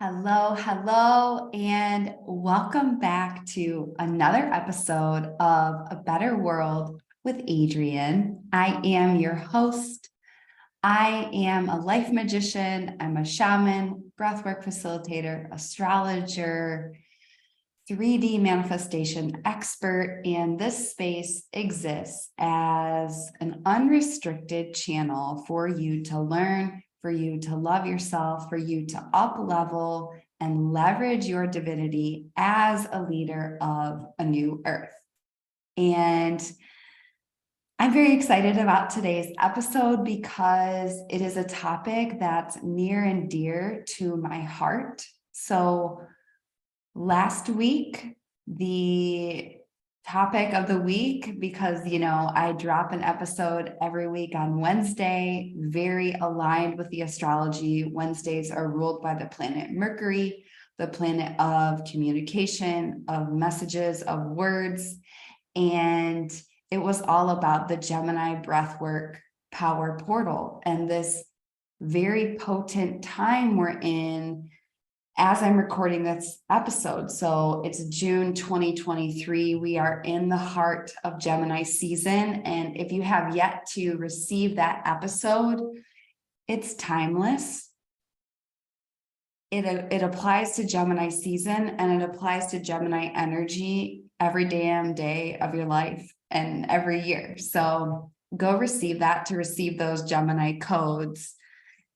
Hello, and welcome back to another episode of A Better World with Adrienne. I am your host. I am a life magician, I'm a shaman, breathwork facilitator, astrologer, 3D manifestation expert, and this space exists as an unrestricted channel for you to learn, for you to love yourself, for you to up level and leverage your divinity as a leader of a new earth. And I'm very excited about today's episode because it is a topic that's near and dear to my heart. So last week, the topic of the week, because, I drop an episode every week on Wednesday, very aligned with the astrology. Wednesdays are ruled by the planet Mercury, the planet of communication, of messages, of words. And it was all about the Gemini breathwork power portal and this very potent time we're in as I'm recording this episode. So it's June 2023. We are in the heart of Gemini season. And if you have yet to receive that episode, it's timeless. It applies to Gemini season and it applies to Gemini energy every damn day of your life and every year. So go receive that to receive those Gemini codes.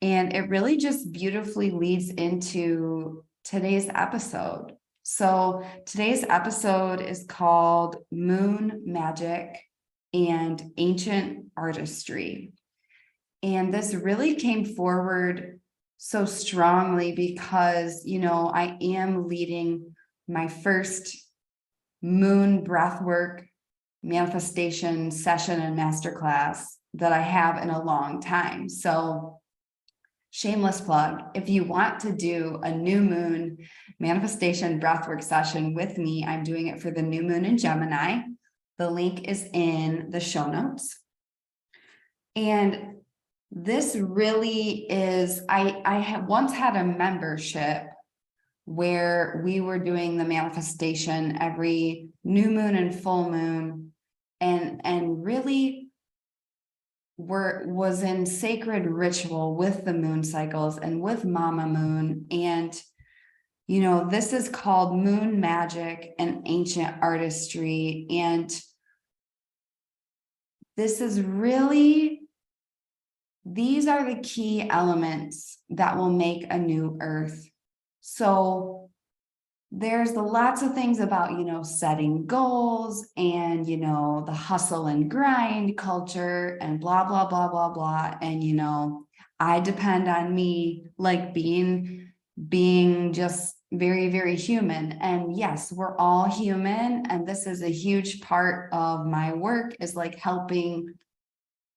And it really just beautifully leads into today's episode. So today's episode is called Moon Magic and Ancient Artistry. And this really came forward so strongly because, I am leading my first moon breathwork manifestation session and masterclass that I have in a long time. So shameless plug, if you want to do a new moon manifestation breathwork session with me, I'm doing it for the new moon in Gemini. The link is in the show notes. And this really is, I have once had a membership where we were doing the manifestation every new moon and full moon, and really was in sacred ritual with the moon cycles and with Mama Moon. And, this is called Moon Magic and Ancient Artistry. And this is really, these are the key elements that will make a new earth. So there's lots of things about, setting goals and, the hustle and grind culture and blah, blah, blah, blah, blah. And, I depend on me, like being just very, very human. And yes, we're all human. And this is a huge part of my work, is like helping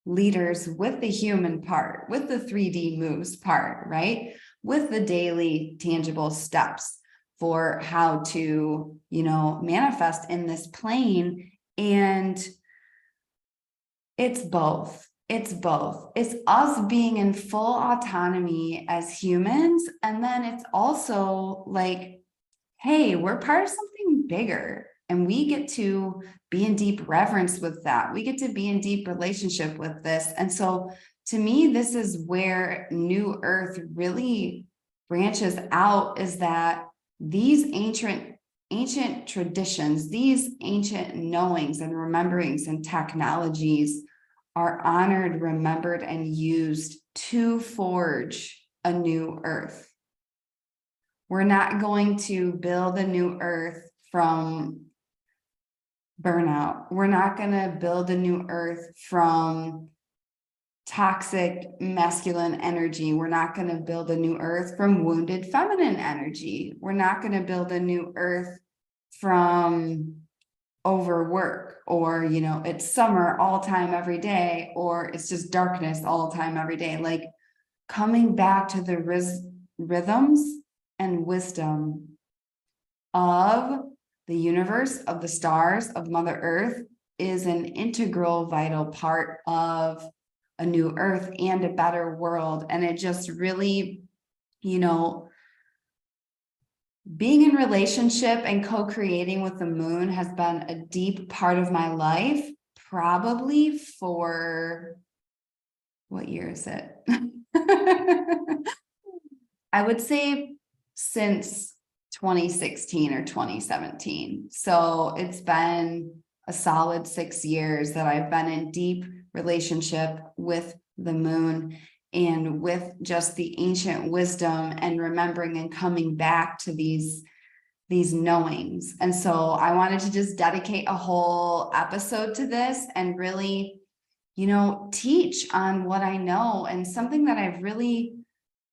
leaders with the human part, with the 3D moves part, right? With the daily tangible steps for how to, manifest in this plane. And it's both. It's both. It's us being in full autonomy as humans. And then it's also like, hey, we're part of something bigger. And we get to be in deep reverence with that. We get to be in deep relationship with this. And so to me, this is where New Earth really branches out, is that these ancient traditions, these ancient knowings and rememberings and technologies are honored, remembered, and used to forge a new earth. We're not going to build a new earth from burnout. We're not going to build a new earth from toxic masculine energy. We're not going to build a new earth from wounded feminine energy. We're not going to build a new earth from overwork, or, it's summer all time every day, or it's just darkness all the time every day. Like coming back to the rhythms and wisdom of the universe, of the stars, of Mother Earth is an integral, vital part of a new earth and a better world. And it just really, being in relationship and co-creating with the moon has been a deep part of my life, probably for, what year is it? I would say since 2016 or 2017. So it's been a solid 6 years that I've been in deep relationship with the moon and with just the ancient wisdom and remembering and coming back to these knowings. And so I wanted to just dedicate a whole episode to this and really, teach on what I know, and something that I've really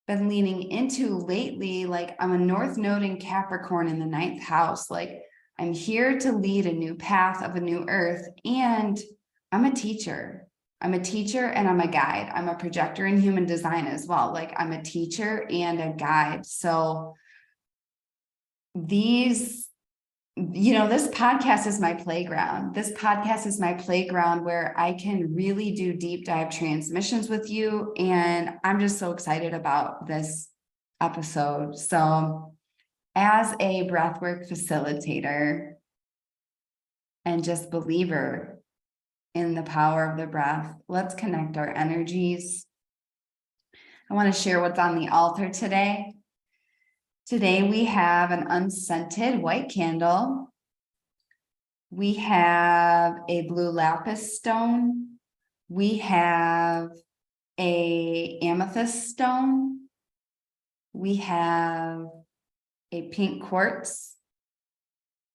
been leaning into lately. Like, I'm a North Node in Capricorn in the 9th house. Like, I'm here to lead a new path of a new earth. And I'm a teacher. I'm a teacher and I'm a guide. I'm a projector in human design as well. Like, I'm a teacher and a guide. So this podcast is my playground. This podcast is my playground where I can really do deep dive transmissions with you. And I'm just so excited about this episode. So as a breathwork facilitator and just believer in the power of the breath, let's connect our energies. I want to share what's on the altar today. Today we have an unscented white candle. We have a blue lapis stone. We have a amethyst stone. We have a pink quartz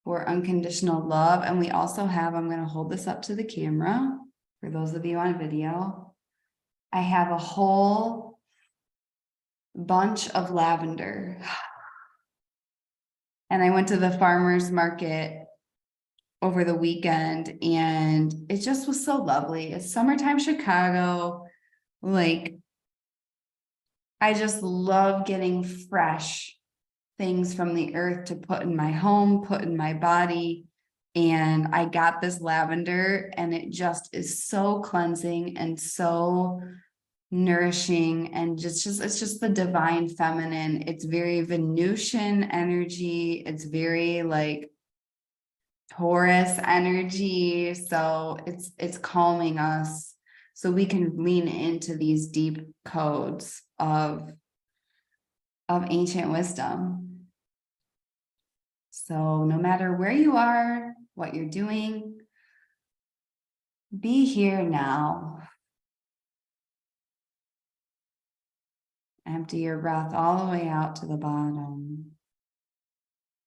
for unconditional love. And we also have, I'm going to hold this up to the camera for those of you on video. I have a whole bunch of lavender. And I went to the farmer's market over the weekend and it just was so lovely. It's summertime Chicago. Like, I just love getting fresh things from the earth to put in my home, put in my body. And I got this lavender and it just is so cleansing and so nourishing, and it's just the divine feminine. It's very Venusian energy. It's very like Taurus energy. So it's calming us so we can lean into these deep codes of ancient wisdom. So no matter where you are, what you're doing, be here now. Empty your breath all the way out to the bottom.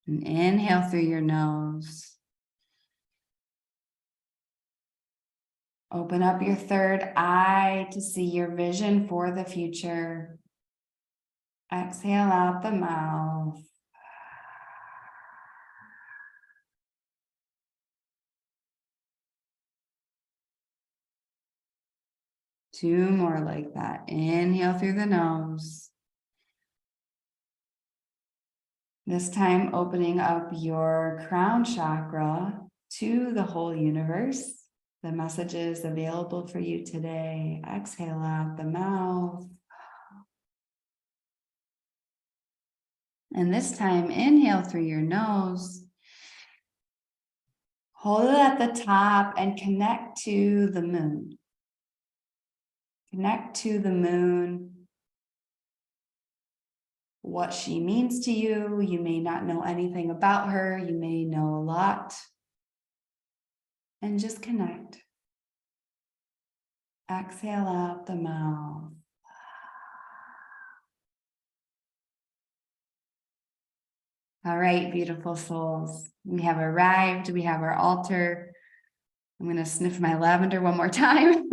And inhale through your nose. Open up your third eye to see your vision for the future. Exhale out the mouth. Two more like that. Inhale through the nose. This time, opening up your crown chakra to the whole universe. The messages available for you today. Exhale out the mouth. And this time, inhale through your nose. Hold it at the top and connect to the moon. Connect to the moon. What she means to you. You may not know anything about her. You may know a lot. And just connect. Exhale out the mouth. All right, beautiful souls. We have arrived. We have our altar. I'm going to sniff my lavender one more time.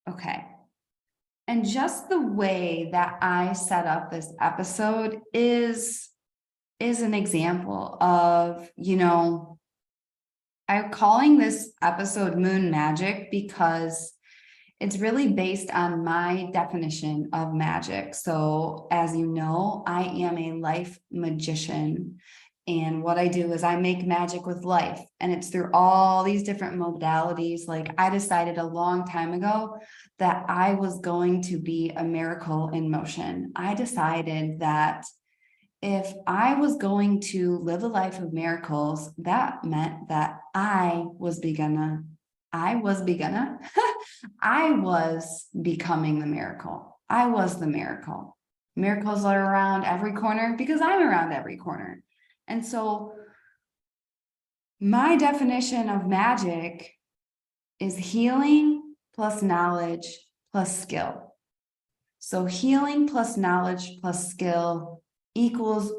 Okay. And just the way that I set up this episode is an example of, I'm calling this episode Moon Magic because it's really based on my definition of magic. So as you know, I am a life magician, And what I do is I make magic with life, and it's through all these different modalities. Like, I decided a long time ago that I was going to be a miracle in motion. I decided that if I was going to live a life of miracles, that meant that I was I was becoming the miracle. I was the miracle. Miracles are around every corner because I'm around every corner. And so my definition of magic is healing plus knowledge plus skill. So healing plus knowledge plus skill equals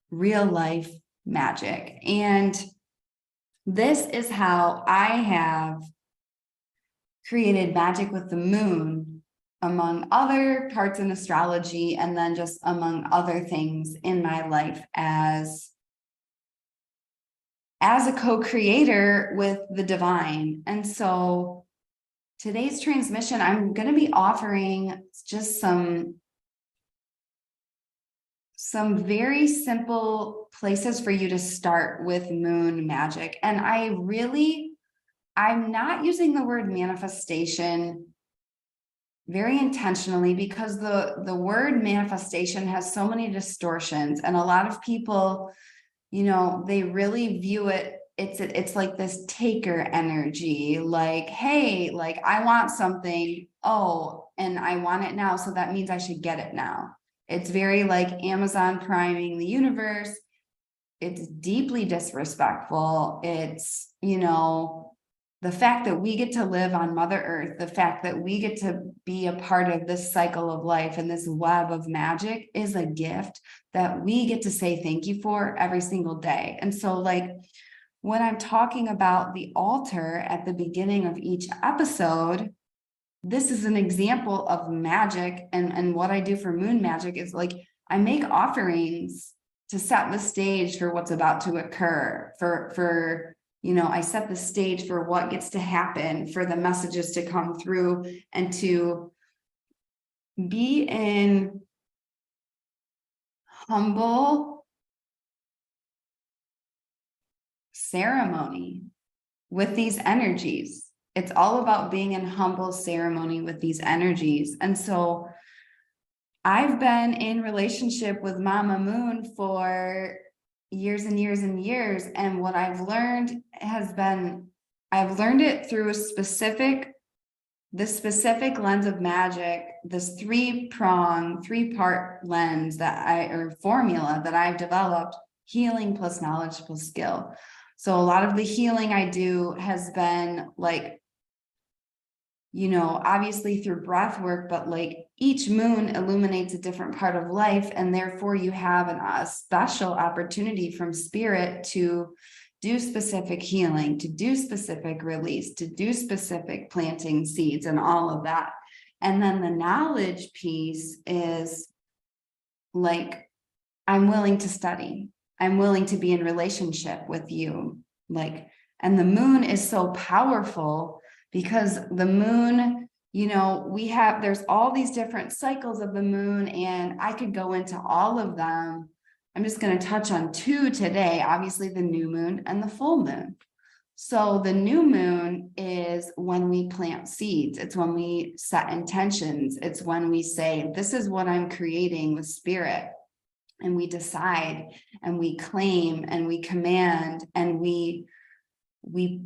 real life magic. And this is how I have created magic with the moon, among other parts in astrology, and then just among other things in my life as a co-creator with the divine. And so today's transmission, I'm going to be offering just some very simple places for you to start with moon magic. And I'm not using the word manifestation very intentionally, because the word manifestation has so many distortions, and a lot of people, they really view it, it's like this taker energy, like, hey, like, I want something, oh, and I want it now, so that means I should get it now. It's very like Amazon priming the universe. It's deeply disrespectful. It's, the fact that we get to live on Mother Earth, the fact that we get to be a part of this cycle of life and this web of magic is a gift that we get to say thank you for every single day. And so, like, when I'm talking about the altar at the beginning of each episode, this is an example of magic. And what I do for moon magic is, like, I make offerings to set the stage for what's about to occur, I set the stage for what gets to happen, for the messages to come through, and to be in humble ceremony with these energies. It's all about being in humble ceremony with these energies. And so I've been in relationship with Mama Moon for years and years and years. And what I've learned I've learned it through the specific lens of magic, this three-part lens formula that I've developed: healing plus knowledge plus skill. So a lot of the healing I do has been like, obviously through breath work, but like each moon illuminates a different part of life. And therefore you have a special opportunity from spirit to do specific healing, to do specific release, to do specific planting seeds and all of that. And then the knowledge piece is like, I'm willing to study. I'm willing to be in relationship with you. And the moon is so powerful because the moon, there's all these different cycles of the moon, and I could go into all of them. I'm just going to touch on two today, obviously the new moon and the full moon. So the new moon is when we plant seeds. It's when we set intentions. It's when we say, this is what I'm creating with spirit. And we decide and we claim and we command and we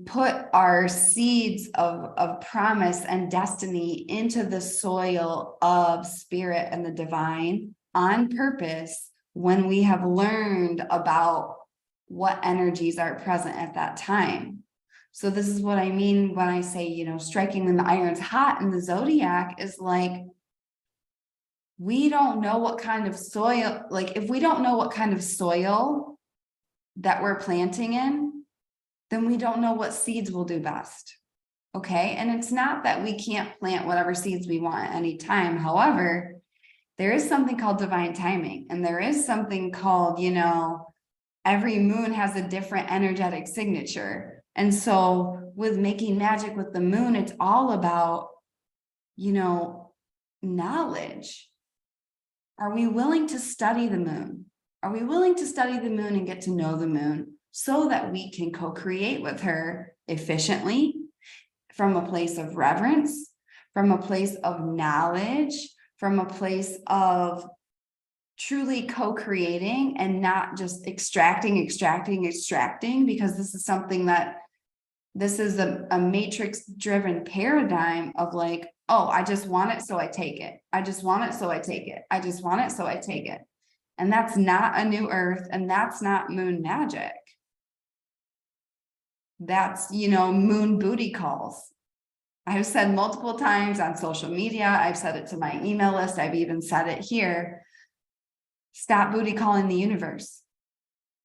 put our seeds of promise and destiny into the soil of spirit and the divine on purpose, when we have learned about what energies are present at that time. So this is what I mean when I say, striking when the iron's hot in the zodiac is like, we don't know what kind of soil, like if we don't know what kind of soil that we're planting in, then we don't know what seeds will do best. Okay. And it's not that we can't plant whatever seeds we want at any time. However, there is something called divine timing, and there is something called, every moon has a different energetic signature. And so with making magic with the moon, it's all about, knowledge. Are we willing to study the moon? Are we willing to study the moon and get to know the moon so that we can co-create with her efficiently from a place of reverence, from a place of knowledge, from a place of truly co-creating and not just extracting, because this is something that this is a matrix driven paradigm of like, oh, I just want it, so I take it. I just want it, so I take it. I just want it, so I take it. And that's not a new earth, and that's not moon magic. That's, moon booty calls. I've said multiple times on social media, I've said it to my email list, I've even said it here. Stop booty calling the universe.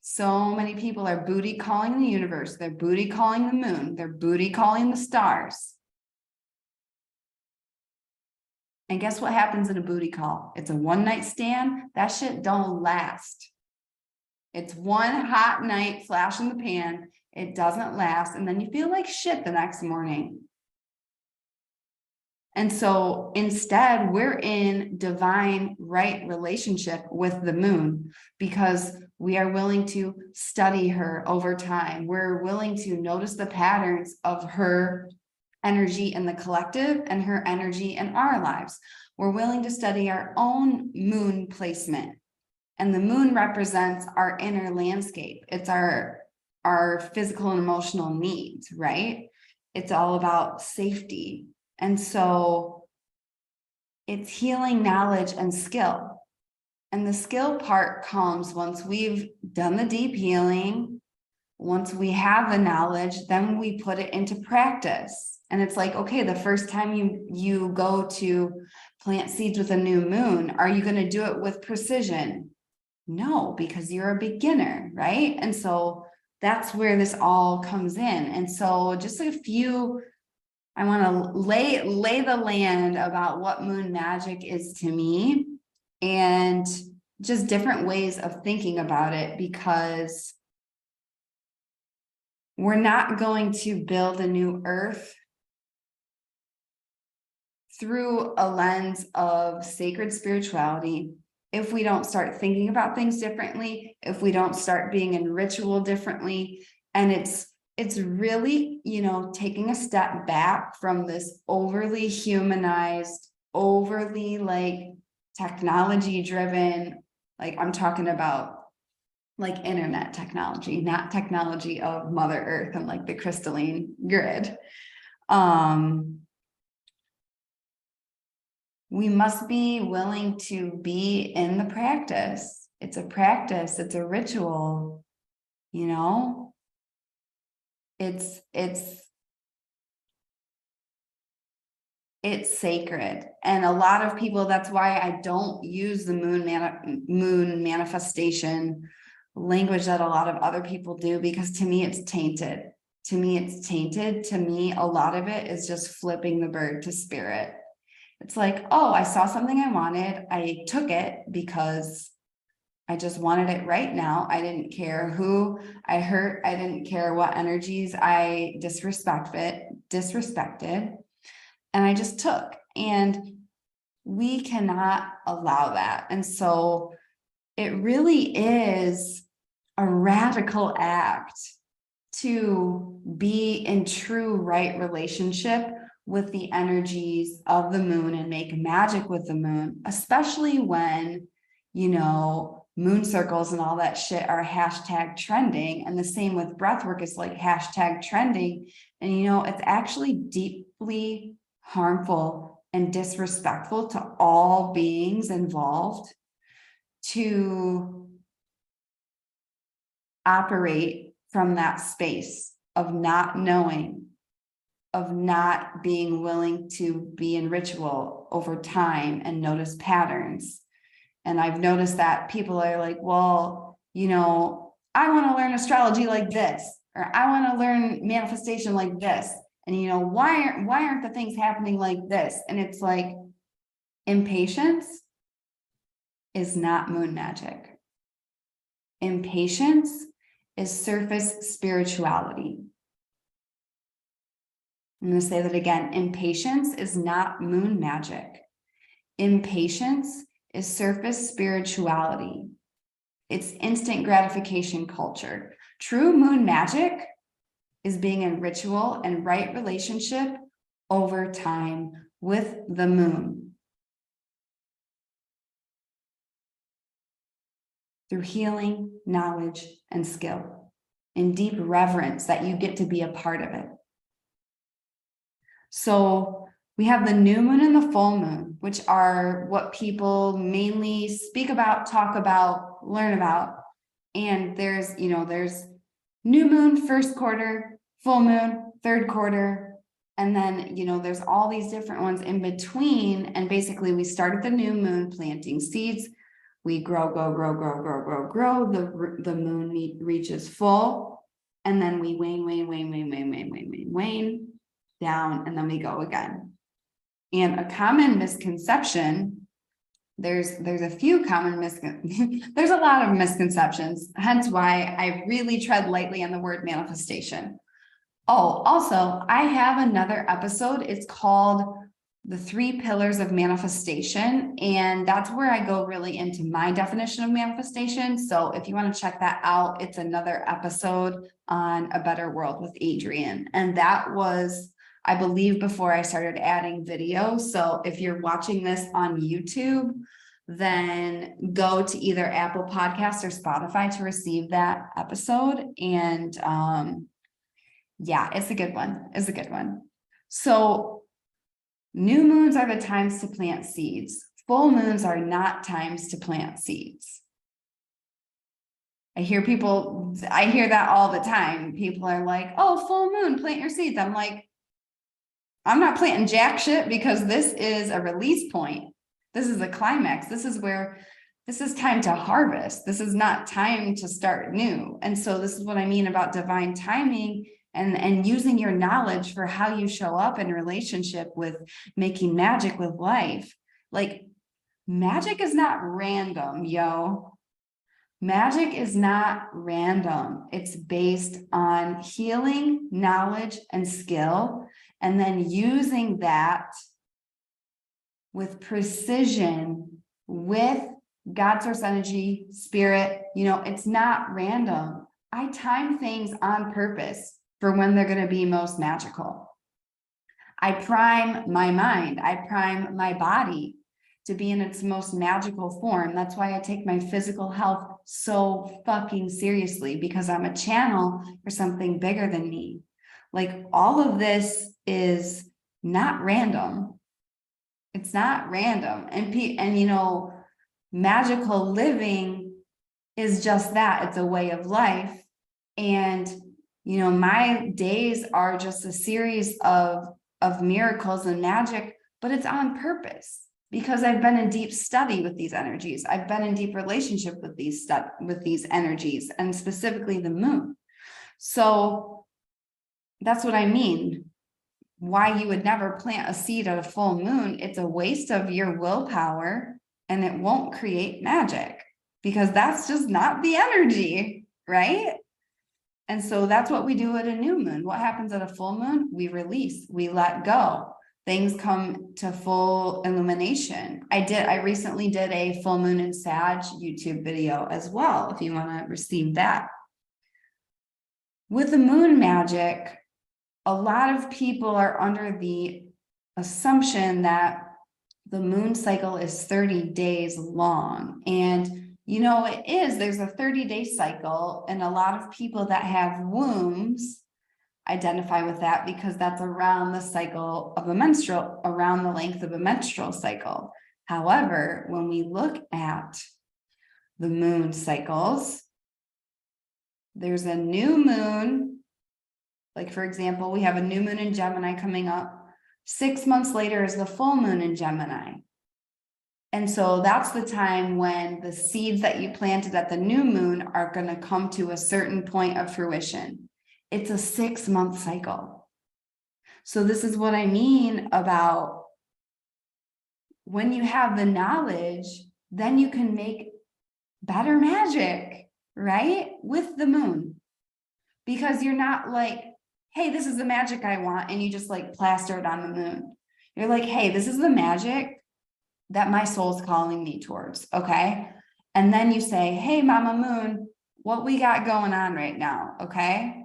So many people are booty calling the universe. They're booty calling the moon. They're booty calling the stars. And guess what happens in a booty call? It's a one-night stand. That shit don't last. It's one hot night, flash in the pan. It doesn't last. And then you feel like shit the next morning. And so instead, we're in divine right relationship with the moon because we are willing to study her over time. We're willing to notice the patterns of her energy in the collective and her energy in our lives. We're willing to study our own moon placement. And the moon represents our inner landscape. It's our physical and emotional needs, right? It's all about safety. And so it's healing, knowledge, and skill. And the skill part comes once we've done the deep healing, once we have the knowledge, then we put it into practice. And it's like, okay, the first time you go to plant seeds with a new moon, are you going to do it with precision? No, because you're a beginner, right? And so that's where this all comes in. And so just a few, I want to lay the land about what moon magic is to me and just different ways of thinking about it, because we're not going to build a new earth through a lens of sacred spirituality if we don't start thinking about things differently, if we don't start being in ritual differently. And it's really, taking a step back from this overly humanized, overly like technology driven, like I'm talking about like internet technology, not technology of Mother Earth and like the crystalline grid. We must be willing to be in the practice. It's a practice, it's a ritual, it's sacred. And a lot of people, that's why I don't use the moon manifestation language that a lot of other people do, because to me it's tainted. To me, a lot of it is just flipping the bird to spirit. It's like, oh, I saw something I wanted. I took it because I just wanted it right now. I didn't care who I hurt. I didn't care what energies I disrespected. And I just took. And we cannot allow that. And so it really is a radical act to be in true right relationship with the energies of the moon and make magic with the moon, especially when, moon circles and all that shit are hashtag trending. And the same with breathwork is like hashtag trending. And, it's actually deeply harmful and disrespectful to all beings involved to operate from that space of not knowing, of not being willing to be in ritual over time and notice patterns. And I've noticed that people are like, well, I want to learn astrology like this, or I want to learn manifestation like this. And why aren't the things happening like this? And it's like, impatience is not moon magic. Impatience is surface spirituality. I'm going to say that again. Impatience is not moon magic. Impatience is surface spirituality. It's instant gratification culture. True moon magic is being in ritual and right relationship over time with the moon. Through healing, knowledge, and skill, in deep reverence that you get to be a part of it. So we have the new moon and the full moon, which are what people mainly speak about, talk about, learn about. And there's new moon, first quarter, full moon, third quarter. And then, there's all these different ones in between. And basically we start at the new moon planting seeds. We grow. The moon reaches full. And then we wane down, and then we go again. And a common misconception, there's a few common there's a lot of misconceptions, hence why I really tread lightly on the word manifestation. Oh, also, I have another episode. It's called The 3 Pillars of Manifestation, and that's where I go really into my definition of manifestation. So if you want to check that out, it's another episode on A Better World with Adrienne. And that was, I believe, before I started adding video. So if you're watching this on YouTube, then go to either Apple Podcasts or Spotify to receive that episode. And yeah, it's a good one. It's a good one. So new moons are the times to plant seeds. Full moons are not times to plant seeds. I hear that all the time. People are like, oh, full moon, plant your seeds. I'm like, I'm not planting jack shit, because this is a release point. This is a climax. This is time to harvest. This is not time to start new. And so this is what I mean about divine timing and using your knowledge for how you show up in relationship with making magic with life. Like, magic is not random, yo. Magic is not random. It's based on healing, knowledge, and skill, and then using that with precision with God, source energy, spirit. It's not random. I time things on purpose for when they're going to be most magical. I prime my mind. I prime my body to be in its most magical form. That's why I take my physical health so fucking seriously, because I'm a channel for something bigger than me. Like, all of this is not random. It's not random. And magical living is just that. It's a way of life. And my days are just a series of miracles and magic, but it's on purpose, because I've been in deep study with these energies. I've been in deep relationship with these energies, and specifically the moon. So that's what I mean. Why you would never plant a seed at a full moon. It's a waste of your willpower, and it won't create magic, because that's just not the energy, right? And so that's what we do at a new moon. What happens at a full moon? We release, we let go. Things come to full illumination. I recently did a full moon in Sag YouTube video as well, if you want to receive that. With the moon magic, a lot of people are under the assumption that the moon cycle is 30 days long. And it is. There's a 30-day cycle, and a lot of people that have wombs identify with that, because that's around the cycle of around the length of a menstrual cycle. However, when we look at the moon cycles, there's a new moon. Like, for example, we have a new moon in Gemini coming up. 6 months later is the full moon in Gemini. And so that's the time when the seeds that you planted at the new moon are going to come to a certain point of fruition. It's a 6-month cycle. So this is what I mean about when you have the knowledge, then you can make better magic, right? With the moon. Because you're not like, hey, this is the magic I want, and you just like plaster it on the moon. You're like, hey, this is the magic that my soul's calling me towards, okay? And then you say, hey, Mama Moon, what we got going on right now? Okay.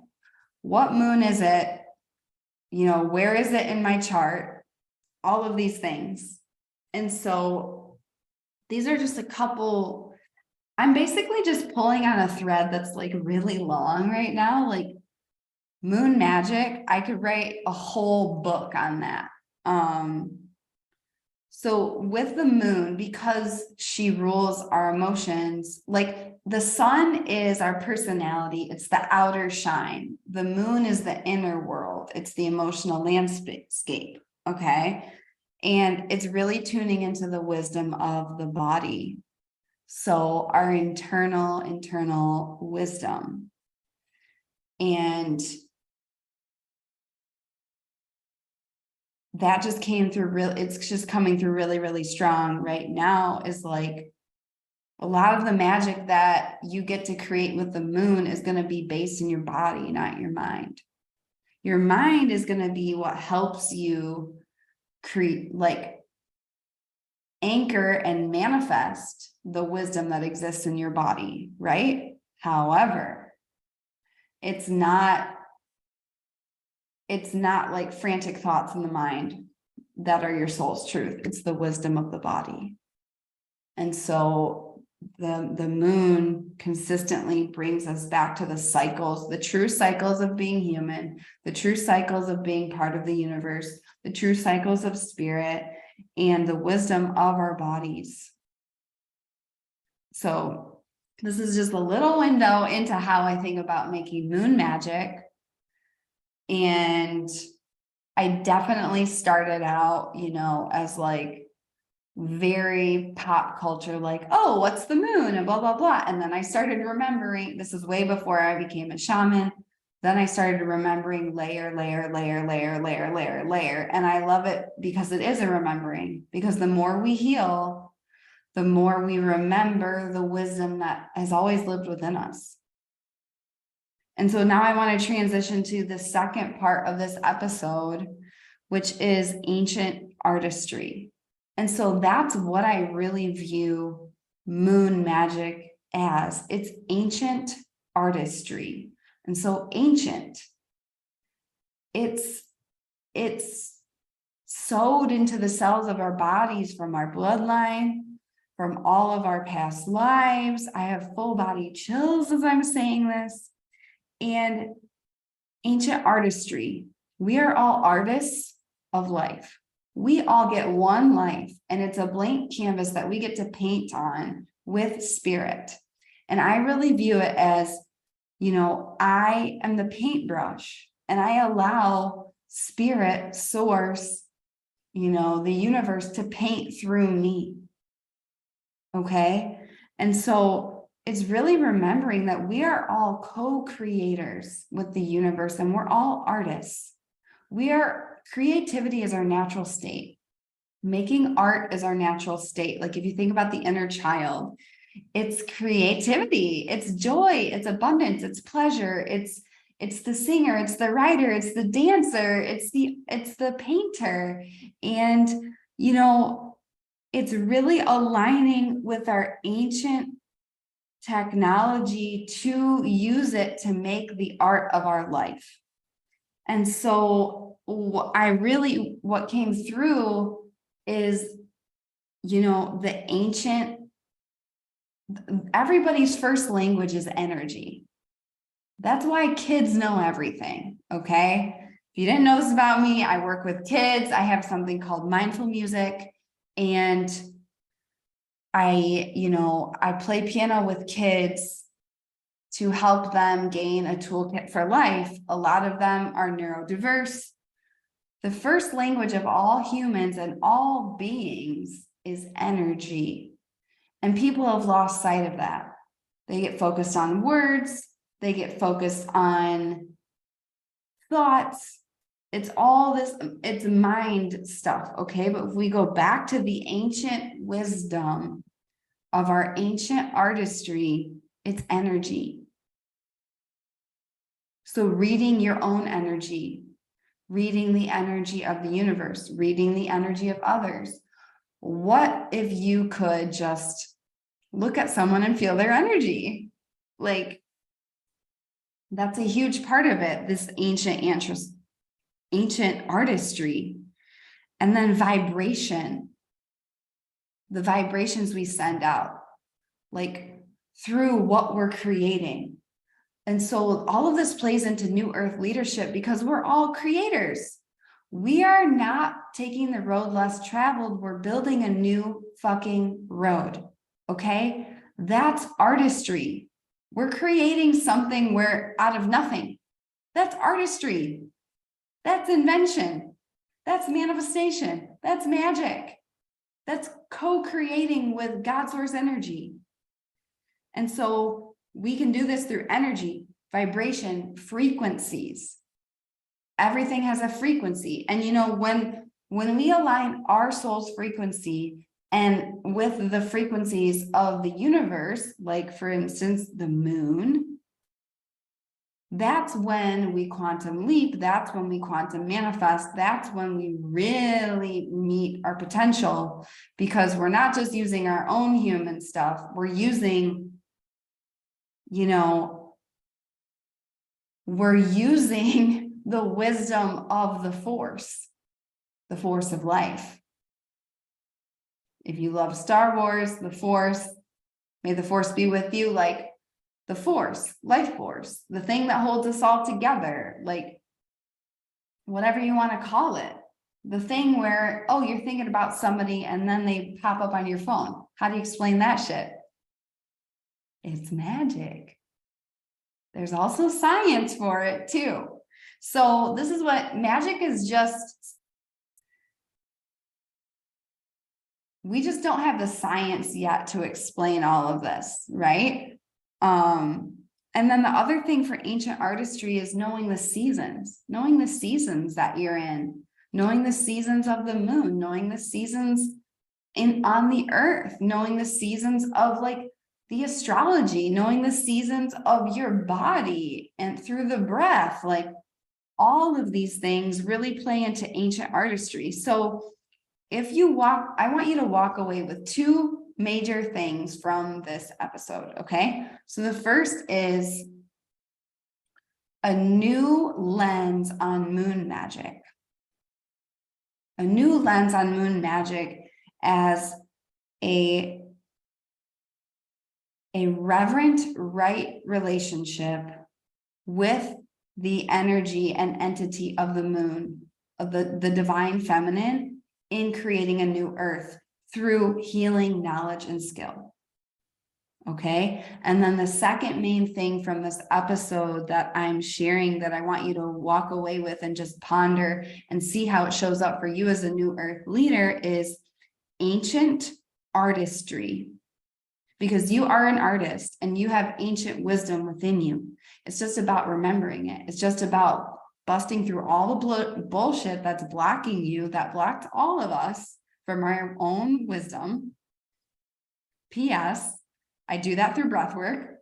What moon is it? Where is it in my chart? All of these things. And so these are just a couple. I'm basically just pulling on a thread that's like really long right now, like moon magic. I could write a whole book on that. So with the moon, because she rules our emotions, like the sun is our personality, it's the outer shine. The moon is the inner world, it's the emotional landscape, okay? And it's really tuning into the wisdom of the body. So our internal wisdom. And that just came through it's just coming through really, really strong right now, is like a lot of the magic that you get to create with the moon is going to be based in your body, not your mind. Your mind is going to be what helps you create, like anchor and manifest the wisdom that exists in your body, right? However, it's not like frantic thoughts in the mind that are your soul's truth. It's the wisdom of the body. And so the moon consistently brings us back to the cycles, the true cycles of being human, the true cycles of being part of the universe, the true cycles of spirit, and the wisdom of our bodies. So this is just a little window into how I think about making moon magic. And I definitely started out, as like very pop culture, like, oh, what's the moon and blah, blah, blah. And then I started remembering, this is way before I became a shaman. Then I started remembering layer. And I love it because it is a remembering, because the more we heal, the more we remember the wisdom that has always lived within us. And so now I want to transition to the second part of this episode, which is ancient artistry. And so that's what I really view moon magic as. It's ancient artistry. And so ancient, it's sewed into the cells of our bodies from our bloodline, from all of our past lives. I have full body chills as I'm saying this. And ancient artistry, we are all artists of life. We all get one life, and it's a blank canvas that we get to paint on with spirit. And I really view it as, I am the paintbrush, and I allow spirit, source, the universe to paint through me. Okay. And so it's really remembering that we are all co-creators with the universe, and we're all artists. Creativity is our natural state. Making art is our natural state. Like if you think about the inner child, it's creativity, it's joy, it's abundance, it's pleasure, it's the singer, it's the writer, it's the dancer, it's the painter. And, it's really aligning with our ancient technology to use it to make the art of our life. And so what came through is, the ancient, everybody's first language is energy. That's why kids know everything, okay? If you didn't know this about me, I work with kids. I have something called mindful music, and I play piano with kids to help them gain a toolkit for life. A lot of them are neurodiverse. The first language of all humans and all beings is energy. And people have lost sight of that. They get focused on words, they get focused on thoughts. It's all this, it's mind stuff, okay? But if we go back to the ancient wisdom of our ancient artistry, it's energy. So reading your own energy, reading the energy of the universe, reading the energy of others. What if you could just look at someone and feel their energy. Like, that's a huge part of it, this ancient artistry. And then vibration, the vibrations we send out, like through what we're creating. And so all of this plays into New Earth leadership because we're all creators. We are not taking the road less traveled. We're building a new fucking road. Okay? That's artistry. We're creating something where out of nothing. That's artistry. That's invention. That's manifestation. That's magic. That's co-creating with God source energy. And so we can do this through energy, vibration, frequencies. Everything has a frequency. And you know, when we align our soul's frequency and with the frequencies of the universe, like for instance, the moon, that's when we quantum leap. That's when we quantum manifest. That's when we really meet our potential, because we're not just using our own human stuff. We're using, you know, we're using the wisdom of the force of life. If you love Star Wars, the force, may the force be with you, like the force, life force, the thing that holds us all together, like whatever you want to call it. The thing where, oh, you're thinking about somebody and then they pop up on your phone. How do you explain that shit? It's magic. There's also science for it too. So this is what magic is. Just, we just don't have the science yet to explain all of this, right? And then the other thing for ancient artistry is knowing the seasons that you're in, knowing the seasons of the moon, knowing the seasons on the earth, knowing the seasons of like the astrology, knowing the seasons of your body and through the breath, like all of these things really play into ancient artistry. So if you walk, I want you to walk away with two major things from this episode, okay? So the first is a new lens on moon magic. A new lens on moon magic as a reverent, right relationship with the energy and entity of the moon, of the divine feminine, in creating a new earth through healing, knowledge, and skill. Okay. And then the second main thing from this episode that I'm sharing that I want you to walk away with and just ponder and see how it shows up for you as a new earth leader is ancient artistry. Because you are an artist and you have ancient wisdom within you. It's just about remembering it. It's just about busting through all the bullshit that's blocking you, that blocked all of us from our own wisdom. P.S. I do that through breathwork.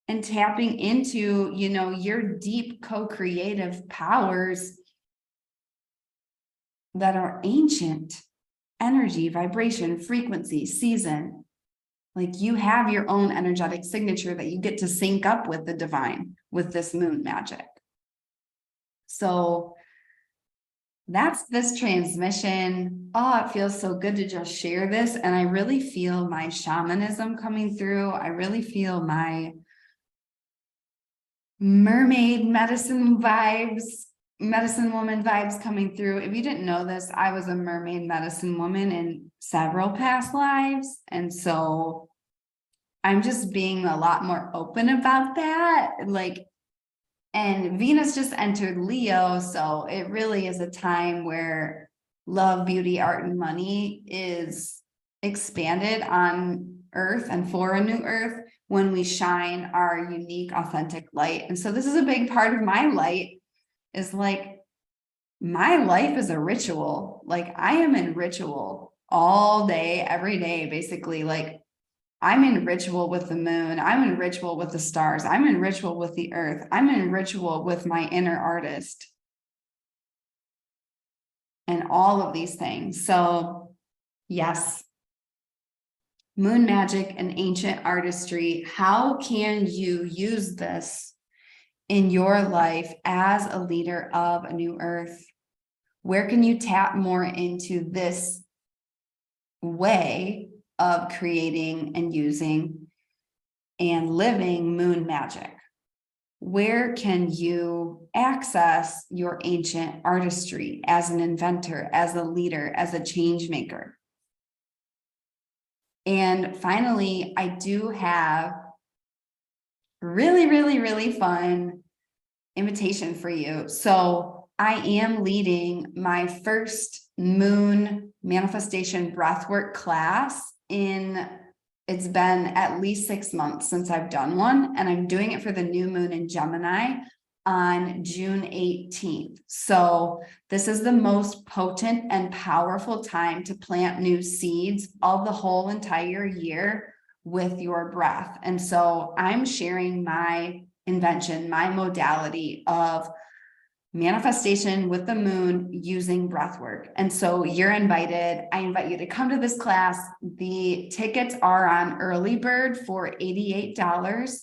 And tapping into, you know, your deep co-creative powers that are ancient. Energy, vibration, frequency, season. Like you have your own energetic signature that you get to sync up with the divine, with this moon magic. So that's this transmission. Oh, it feels so good to just share this. And I really feel my shamanism coming through. I really feel my mermaid medicine woman vibes coming through. If you didn't know this, I was a mermaid medicine woman in several past lives. And so I'm just being a lot more open about that. Like, and Venus just entered Leo. So it really is a time where love, beauty, art, and money is expanded on Earth and for a new Earth when we shine our unique, authentic light. And so this is a big part of my light. Is like, my life is a ritual. Like I am in ritual all day, every day, basically. Like I'm in ritual with the moon. I'm in ritual with the stars. I'm in ritual with the earth. I'm in ritual with my inner artist. And all of these things. So yes, moon magic and ancient artistry. How can you use this in your life as a leader of a new earth? Where can you tap more into this way of creating and using and living moon magic? Where can you access your ancient artistry as an inventor, as a leader, as a change maker? And finally, I do have really, really, really fun invitation for you. So I am leading my first moon manifestation breathwork class it's been at least 6 months since I've done one, and I'm doing it for the new moon in Gemini on June 18th. So this is the most potent and powerful time to plant new seeds of the whole entire year with your breath. And so I'm sharing my invention, my modality of manifestation with the moon using breath work. And so you're invited. I invite you to come to this class. The tickets are on early bird for $88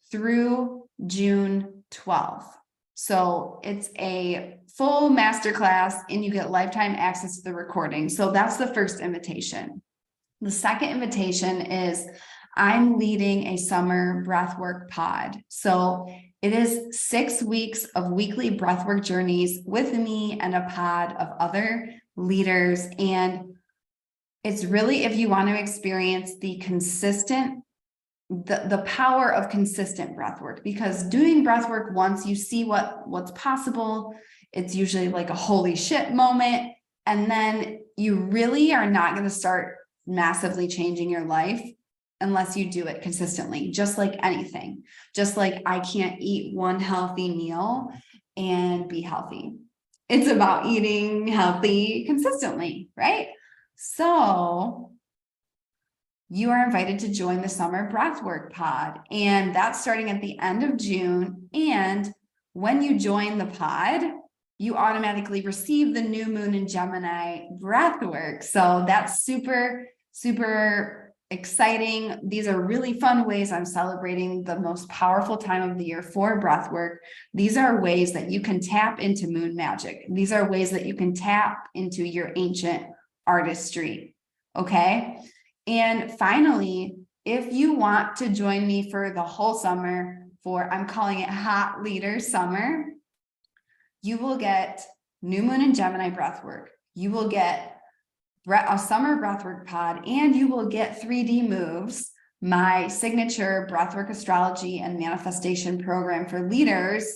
through June 12th. So it's a full masterclass and you get lifetime access to the recording. So that's the first invitation. The second invitation is I'm leading a summer breathwork pod. So it is 6 weeks of weekly breathwork journeys with me and a pod of other leaders. And it's really, if you want to experience the power of consistent breathwork, because doing breathwork once, you see what's possible. It's usually like a holy shit moment. And then you really are not going to start massively changing your life unless you do it consistently, just like anything. Just like I can't eat one healthy meal and be healthy. It's about eating healthy consistently, right? So you are invited to join the Summer Breathwork Pod, and that's starting at the end of June. And when you join the pod, you automatically receive the new moon in Gemini breathwork. So that's super, super exciting. These are really fun ways I'm celebrating the most powerful time of the year for breathwork. These are ways that you can tap into moon magic. These are ways that you can tap into your ancient artistry. Okay. And finally, if you want to join me for the whole summer I'm calling it Hot Leader Summer, you will get new moon in Gemini breathwork. You will get a summer breathwork pod, and you will get 3D moves, my signature breathwork astrology and manifestation program for leaders,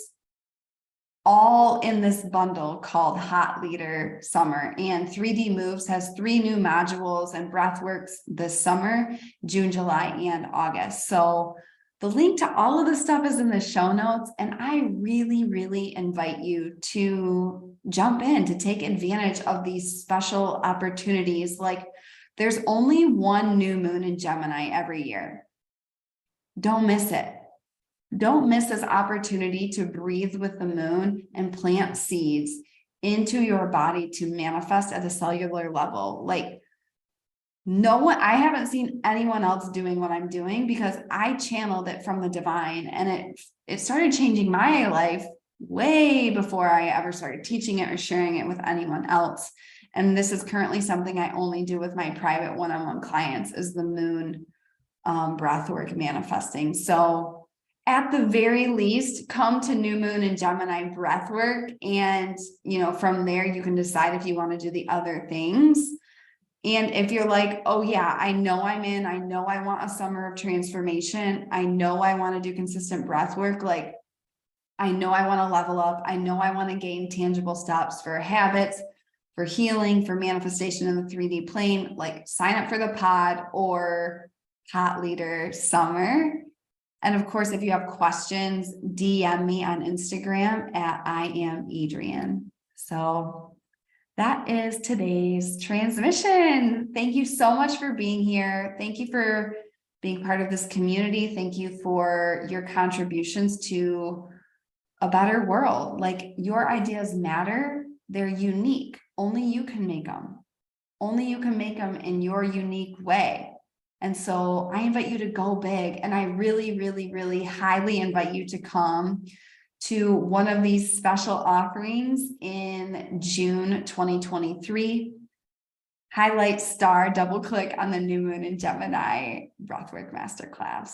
all in this bundle called Hot Leader Summer. And 3D Moves has 3 new modules and breathworks this summer, June, July, and August. So the link to all of this stuff is in the show notes, and I really, really invite you to jump in, to take advantage of these special opportunities. Like, there's only one new moon in Gemini every year. Don't miss it. Don't miss this opportunity to breathe with the moon and plant seeds into your body to manifest at a cellular level. Like, I haven't seen anyone else doing what I'm doing, because I channeled it from the divine, and it started changing my life way before I ever started teaching it or sharing it with anyone else. And this is currently something I only do with my private one-on-one clients, is the moon breathwork manifesting. So at the very least, come to new moon in Gemini breathwork, and from there you can decide if you want to do the other things. And if you're like, oh yeah, I know I'm in, I know I want a summer of transformation, I know I want to do consistent breath work, like I know I want to level up, I know I want to gain tangible steps for habits, for healing, for manifestation in the 3D plane, like sign up for the pod or Hot Leader Summer. And of course, if you have questions, DM me on Instagram at I am Adrienne. So that is today's transmission. Thank you so much for being here. Thank you for being part of this community. Thank you for your contributions to a better world. Like, your ideas matter. They're unique. Only you can make them. Only you can make them in your unique way. And so I invite you to go big. And I really, really, really highly invite you to come to one of these special offerings in June 2023. Highlight star, double click on the new moon in Gemini Breathwork Masterclass.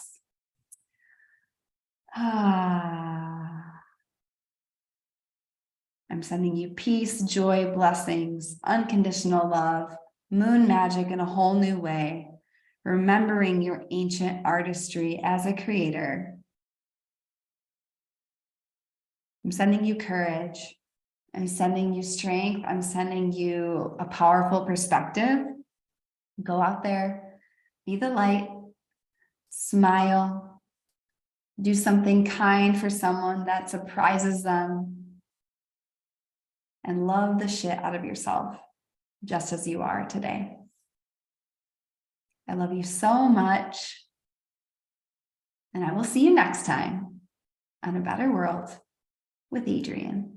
I'm sending you peace, joy, blessings, unconditional love, moon magic in a whole new way, remembering your ancient artistry as a creator. I'm sending you courage. I'm sending you strength. I'm sending you a powerful perspective. Go out there, be the light, smile, do something kind for someone that surprises them, and love the shit out of yourself just as you are today. I love you so much. And I will see you next time on A Better World with Adrienne.